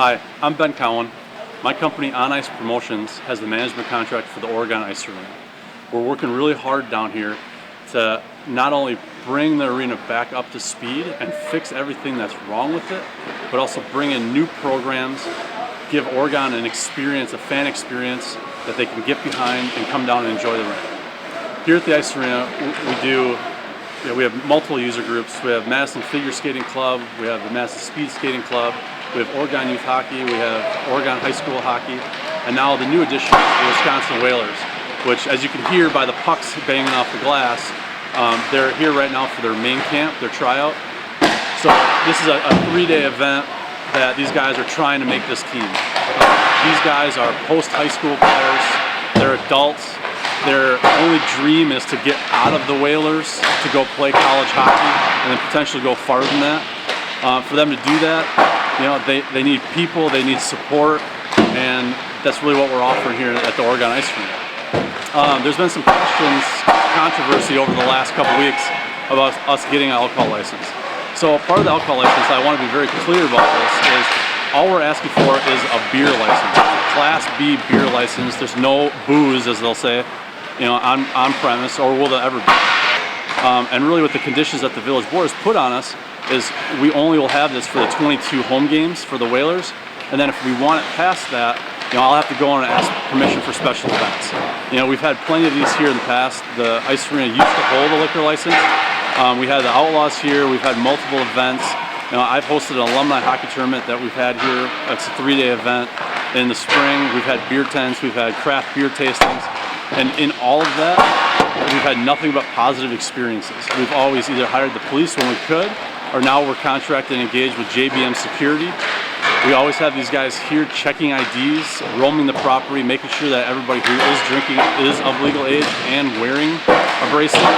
Hi, I'm Ben Cowan. My company, On Ice Promotions, has the management contract for the Oregon Ice Arena. We're working really hard down here to not only bring the arena back up to speed and fix everything that's wrong with it, but also bring in new programs, give Oregon an experience, a fan experience that they can get behind and come down and enjoy the rink. Here at the Ice Arena, we have multiple user groups. We have Madison Figure Skating Club, we have the Madison Speed Skating Club, we have Oregon Youth Hockey, we have Oregon High School Hockey, and now the new addition, the Wisconsin Whalers, which, as you can hear by the pucks banging off the glass, they're here right now for their main camp, their tryout. So this is a 3-day event that these guys are trying to make this team. These guys are post-high school players, they're adults. Their only dream is to get out of the Whalers to go play college hockey and then potentially go farther than that. For them to do that, they need people, they need support, and that's really what we're offering here at the Oregon Ice Arena. There's been some controversy over the last couple weeks about us getting an alcohol license. So part of the alcohol license, I want to be very clear about this, is all we're asking for is a beer license, a Class B beer license. There's no booze, as they'll say, on premise, or will there ever be. And really what the conditions that the Village Board has put on us is we only will have this for the 22 home games for the Whalers, and then if we want it past that, I'll have to go on and ask permission for special events. We've had plenty of these here in the past. The Ice Arena used to hold a liquor license. We had the Outlaws here, we've had multiple events. I've hosted an alumni hockey tournament that we've had here. It's a 3-day event. In the spring, we've had beer tents, we've had craft beer tastings, and in all of that, we've had nothing but positive experiences. We've always either hired the police when we could, or now we're contracted and engaged with JBM Security. We always have these guys here checking IDs, roaming the property, making sure that everybody who is drinking is of legal age and wearing a bracelet.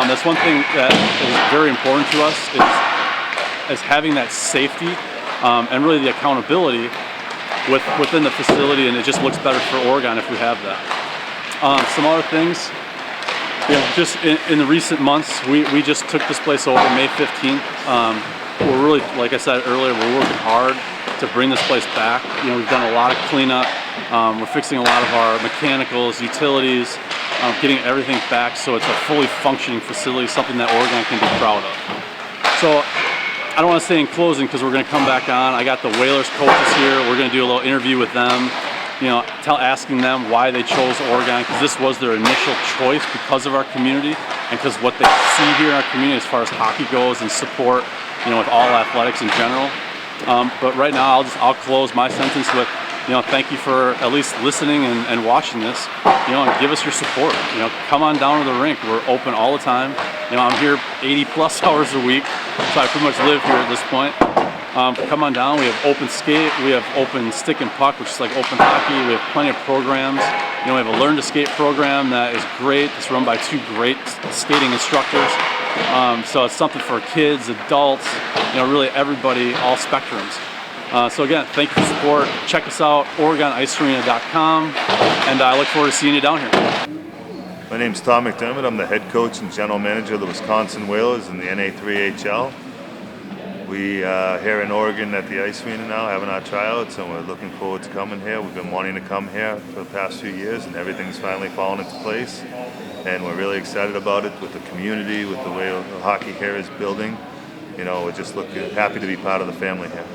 That's one thing that is very important to us, is having that safety and really the accountability within the facility, and it just looks better for Oregon if we have that. Some other things, just in the recent months, we just took this place over May 15th. We're really, like I said earlier, we're working hard to bring this place back. We've done a lot of cleanup. We're fixing a lot of our mechanicals, utilities, getting everything back so it's a fully functioning facility, something that Oregon can be proud of. So I don't want to say in closing because we're going to come back on. I got the Whalers coaches here. We're going to do a little interview with them, asking them why they chose Oregon, because this was their initial choice because of our community and because what they see here in our community as far as hockey goes and support, with all athletics in general. But right now, I'll close my sentence with, thank you for at least listening and watching this, and give us your support. Come on down to the rink. We're open all the time. I'm here 80 plus hours a week, so I pretty much live here at this point. Come on down. We have open skate, we have open stick and puck, which is like open hockey. We have plenty of programs. We have a learn to skate program that is great. It's run by 2 great skating instructors. So it's something for kids, adults, really everybody, all spectrums. So again, thank you for the support. Check us out, OregonIceArena.com, and I look forward to seeing you down here. My name's Tom McDermott. I'm the head coach and general manager of the Wisconsin Whalers in the NA3HL. We are here in Oregon at the Ice Arena now having our tryouts, and we're looking forward to coming here. We've been wanting to come here for the past few years, and everything's finally fallen into place. And we're really excited about it with the community, with the way the hockey here is building. We're just happy to be part of the family here.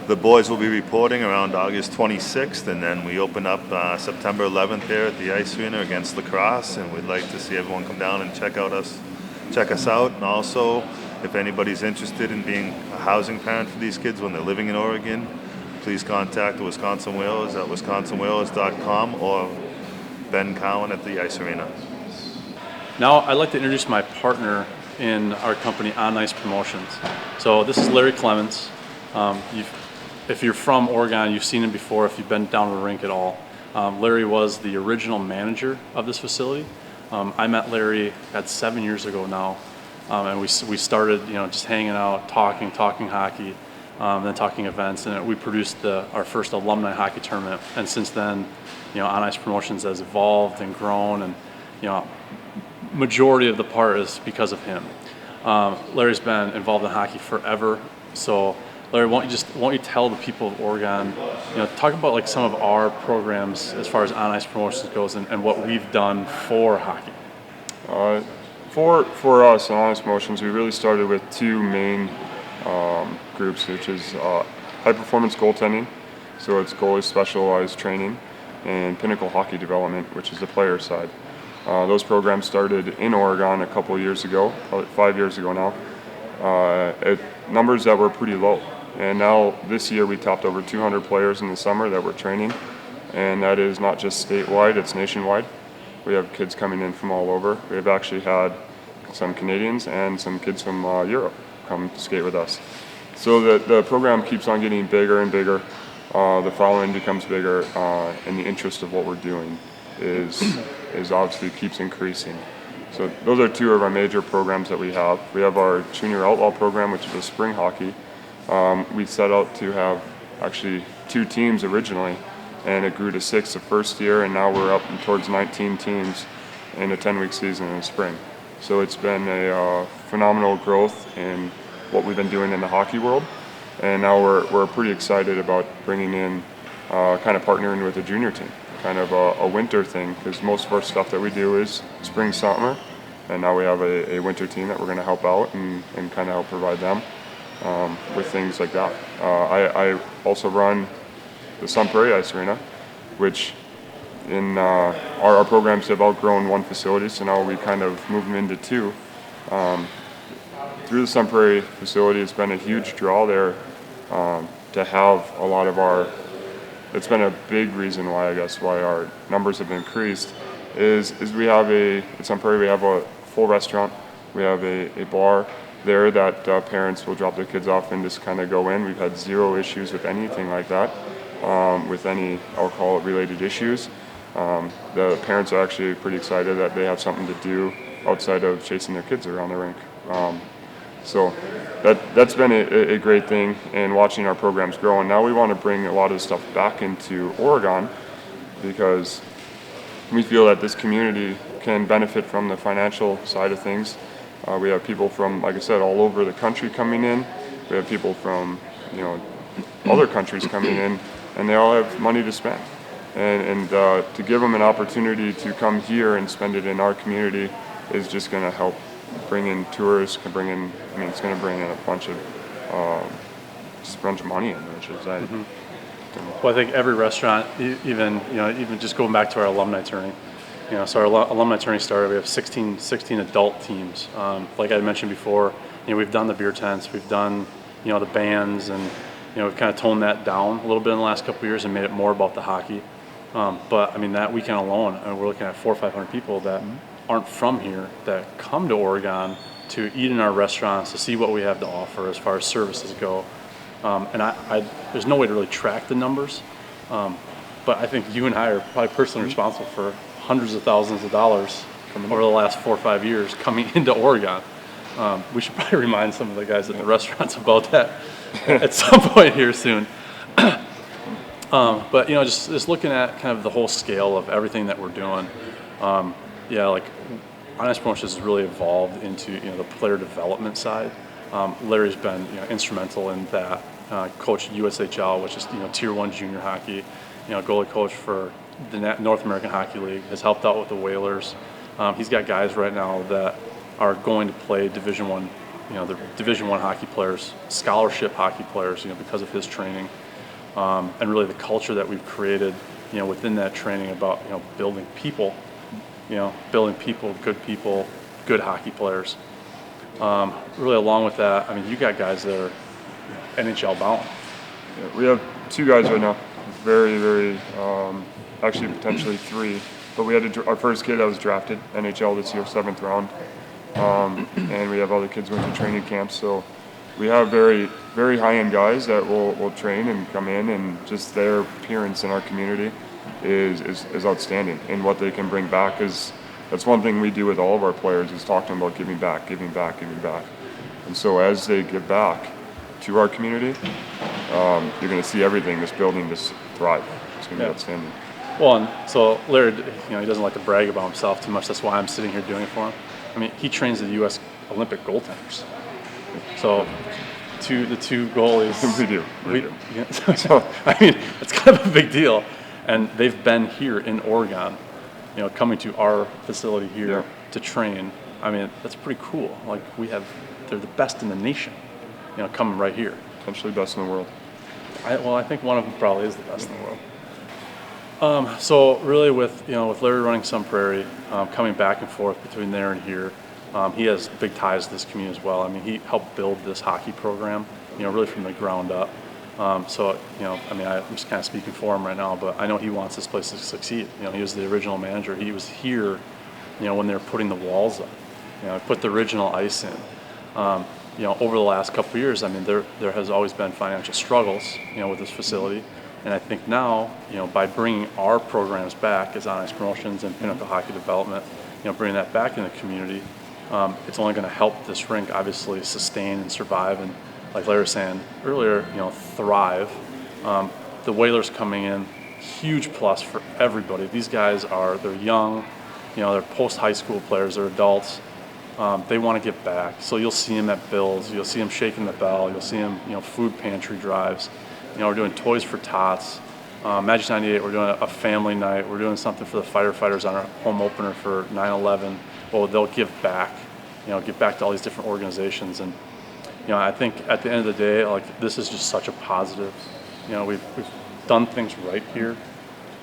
The boys will be reporting around August 26th, and then we open up September 11th here at the Ice Arena against La Crosse, and we'd like to see everyone come down and check us out. And also, if anybody's interested in being a housing parent for these kids when they're living in Oregon, please contact the Wisconsin Whalers at wisconsinwhalers.com or Ben Cowan at the Ice Arena. Now I'd like to introduce my partner in our company, On Ice Promotions. So this is Larry Clements. If you're from Oregon, you've seen him before if you've been down to the rink at all. Larry was the original manager of this facility. I met Larry 7 years ago now, and we started just hanging out, talking hockey, then talking events, and we produced our first alumni hockey tournament. And since then, On Ice Promotions has evolved and grown, and majority of the part is because of him. Larry's been involved in hockey forever, so Larry, won't you tell the people of Oregon, talk about like some of our programs as far as on ice promotions goes, and what we've done for hockey. For us on ice promotions, we really started with two main groups, which is high performance goaltending, so it's goalie specialized training, and pinnacle hockey development, which is the player side. Those programs started in Oregon a couple of years ago, probably 5 years ago now, at numbers that were pretty low. And now this year we topped over 200 players in the summer that we're training, and that is not just statewide, it's nationwide. We have kids coming in from all over. We've actually had some Canadians and some kids from Europe come skate with us. So the program keeps on getting bigger and bigger. The following becomes bigger, and the interest of what we're doing is obviously keeps increasing. So those are two of our major programs that we have. We have our junior outlaw program, which is a spring hockey. We set out to have actually 2 teams originally, and it grew to 6 the first year, and now we're up towards 19 teams in a 10-week season in the spring. So it's been a phenomenal growth in what we've been doing in the hockey world, and now we're pretty excited about bringing in, kind of partnering with a junior team, kind of a winter thing, because most of our stuff that we do is spring, summer, and now we have a winter team that we're going to help out and kind of help provide them with things like that. I also run the Sun Prairie Ice Arena, which in our programs have outgrown one facility, so now we kind of move them into 2. Through the Sun Prairie facility, it's been a huge draw there to have a lot of our. It's been a big reason why, I guess, why our numbers have increased is we have at Sun Prairie we have a full restaurant, we have a bar there that parents will drop their kids off and just kind of go in. We've had 0 issues with anything like that, with any alcohol-related issues. The parents are actually pretty excited that they have something to do outside of chasing their kids around the rink. So that's been a great thing, and watching our programs grow. And now we want to bring a lot of the stuff back into Oregon because we feel that this community can benefit from the financial side of things. We have people from, like I said, all over the country coming in. We have people from, other countries coming in, and they all have money to spend. And to give them an opportunity to come here and spend it in our community is just going to help bring in tourists, it's going to bring in a bunch of money in, I should say. Mm-hmm. Well, I think every restaurant, even just going back to our alumni tourney, so our alumni tourney started, we have 16 adult teams. Like I mentioned before, we've done the beer tents, we've done, the bands, and, we've kind of toned that down a little bit in the last couple of years and made it more about the hockey. But that weekend alone, we're looking at 400 or 500 people that aren't from here that come to Oregon to eat in our restaurants, to see what we have to offer as far as services go. And there's no way to really track the numbers, but I think you and I are probably personally responsible for hundreds of thousands of dollars over the last 4 or 5 years coming into Oregon. We should probably remind some of the guys at the restaurants about that at some point here soon. But just looking at kind of the whole scale of everything that we're doing, like on ice promotions has really evolved into the player development side. Larry's been instrumental in that. Coached USHL, which is Tier 1 junior hockey. Goalie coach for the North American Hockey League. Has helped out with the Whalers. He's got guys right now that are going to play Division 1. The Division 1 hockey players, scholarship hockey players. Because of his training. And really the culture that we've created, within that training about, building people, good hockey players. Really along with that, you got guys that are NHL bound. Yeah, we have 2 guys right now, very, very, actually potentially 3, but we had our first kid that was drafted NHL this year, 7th round, and we have other kids going to training camps, so we have very, very high-end guys that will train and come in, and just their appearance in our community is outstanding. And what they can bring back that's one thing we do with all of our players is talk to them about giving back. And so as they give back to our community, you're going to see everything, this building just thrive. It's going to be outstanding. Well, and so Larry, he doesn't like to brag about himself too much. That's why I'm sitting here doing it for him. He trains the U.S. Olympic goaltenders. So, the two goalies. We do. We do. Yeah, so, I mean, it's kind of a big deal, and they've been here in Oregon, coming to our facility here to train. I mean, that's pretty cool. Like they're the best in the nation, coming right here. Potentially best in the world. I think one of them probably is the best in the world. So really, with Larry running Sun Prairie, coming back and forth between there and here, he has big ties to this community as well. I mean, he helped build this hockey program, really from the ground up. So I mean, I'm just kind of speaking for him right now, but I know he wants this place to succeed. He was the original manager. He was here, when they were putting the walls up. Put the original ice in. Over the last couple of years, I mean, there has always been financial struggles, with this facility. And I think now, by bringing our programs back as On Ice Promotions and Pinnacle Hockey Development, bringing that back in the community, it's only going to help this rink obviously sustain and survive and, like Larry was saying earlier, thrive. The Whalers coming in, huge plus for everybody. These guys they're young, they're post-high school players, they're adults. They want to get back. So you'll see them at Bill's, you'll see them shaking the bell, you'll see them, food pantry drives. We're doing Toys for Tots. Magic 98, we're doing a family night. We're doing something for the firefighters on our home opener for 9/11. Well, they'll give back, give back to all these different organizations. And, I think at the end of the day, like, this is just such a positive. We've done things right here.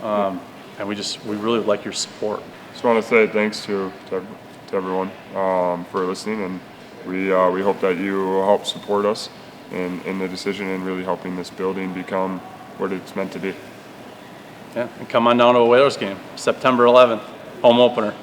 And we really like your support. Just want to say thanks to everyone for listening, and we hope that you help support us in the decision and really helping this building become what it's meant to be. Yeah, and come on down to a Whalers game, September 11th, home opener.